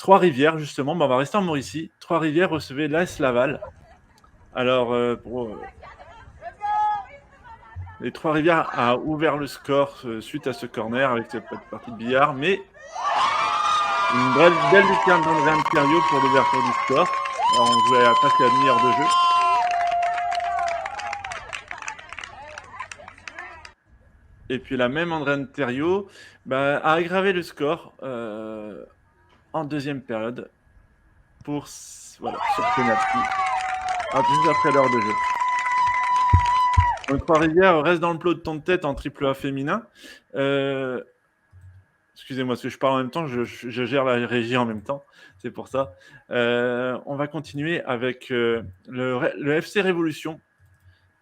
Trois-Rivières, justement, on va rester en Mauricie. Trois-Rivières recevait l'AS Laval. Alors, les Trois-Rivières a ouvert le score suite à ce corner avec cette partie de billard, mais une belle lucarne d'André Thériault pour l'ouverture du score. Alors, on jouait à presque la demi-heure de jeu. Et puis la même André Thériault a aggravé le score en deuxième période pour sur penalty, juste après l'heure de jeu. Donc Trois-Rivières reste dans le peloton de tête en triple A féminin. Excusez-moi, parce que je parle en même temps, je gère la régie en même temps, c'est pour ça. On va continuer avec le FC Révolution,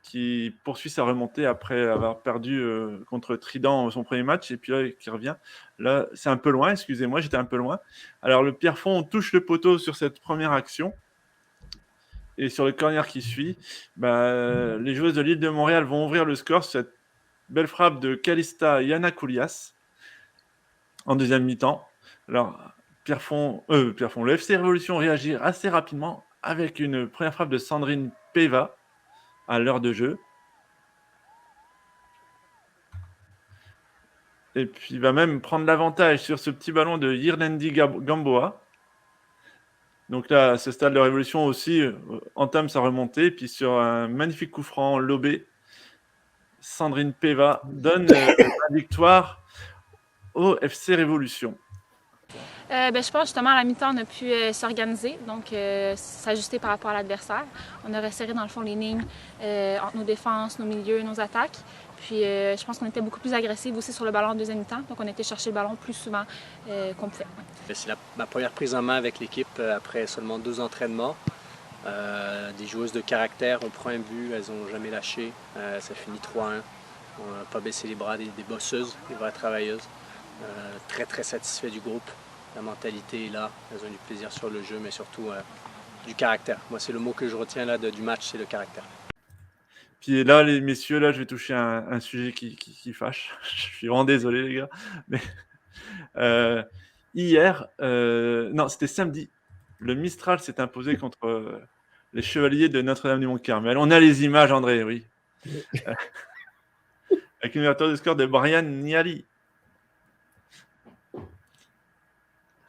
qui poursuit sa remontée après avoir perdu contre Trident son premier match, et puis là, qui revient. Là, c'est un peu loin, excusez-moi, j'étais un peu loin. Alors, le Pierrefonds touche le poteau sur cette première action. Et sur le corner qui suit, les joueuses de l'île de Montréal vont ouvrir le score sur cette belle frappe de Calista Yanakoulias en deuxième mi-temps. Alors, le FC Révolution réagit assez rapidement avec une première frappe de Sandrine Peva à l'heure de jeu. Et puis il va même prendre l'avantage sur ce petit ballon de Yirlendi Gamboa. Donc là, à ce stade, la Révolution aussi entame sa remontée. Et puis sur un magnifique coup franc lobé, Sandrine Peva donne la victoire au FC Révolution. Je pense justement à la mi-temps, on a pu s'organiser, donc s'ajuster par rapport à l'adversaire. On a resserré dans le fond les lignes entre nos défenses, nos milieux, nos attaques. Puis je pense qu'on était beaucoup plus agressifs aussi sur le ballon en deuxième mi-temps, donc on était chercher le ballon plus souvent qu'on pouvait. C'est ma première prise en main avec l'équipe après seulement 2 entraînements. Des joueuses de caractère, on prend un but, elles n'ont jamais lâché, ça finit 3-1. On n'a pas baissé les bras, des bosseuses, des vraies travailleuses. Très très satisfait du groupe. La mentalité est là, elles ont du plaisir sur le jeu, mais surtout du caractère. Moi, c'est le mot que je retiens là du match, c'est le caractère. Puis là, les messieurs, là, je vais toucher un sujet qui fâche. Je suis vraiment désolé, les gars. Mais hier, non, c'était samedi, le Mistral s'est imposé contre les Chevaliers de Notre-Dame-du-Mont-Carmel. On a les images, André, oui. Avec une ouverture de score de Brian Niali.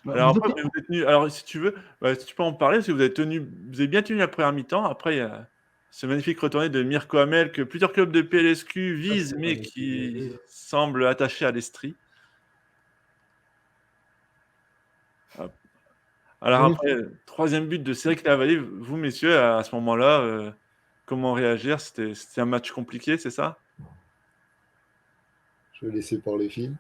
Alors, après, vous êtes tenu, alors si tu veux, si tu peux en parler, parce que vous avez bien tenu la première mi-temps. Après, il y a ce magnifique retourné de Mirko Hamel que plusieurs clubs de PLSQ visent, mais qui semble attaché à l'Estrie. Alors après, troisième but de Cédric Lavallée, vous messieurs, à ce moment-là, comment réagir? C'était un match compliqué, c'est ça? Je vais laisser parler Phil.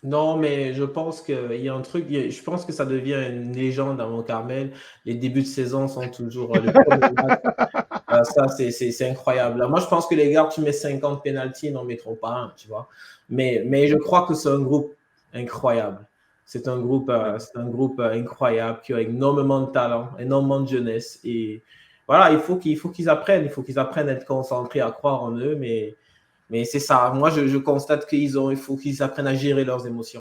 Non, mais je pense qu'il y a un truc, je pense que ça devient une légende à Mont-Carmel. Les débuts de saison sont toujours le premier match. Ça, c'est incroyable. Là, moi, je pense que les gars, tu mets 50 pénaltys, ils n'en mettront pas un, tu vois. Mais je crois que c'est un groupe incroyable. C'est un groupe incroyable qui a énormément de talent, énormément de jeunesse. Et voilà, il faut qu'ils apprennent. Il faut qu'ils apprennent à être concentrés, à croire en eux. Mais c'est ça. Moi, je constate il faut qu'ils apprennent à gérer leurs émotions.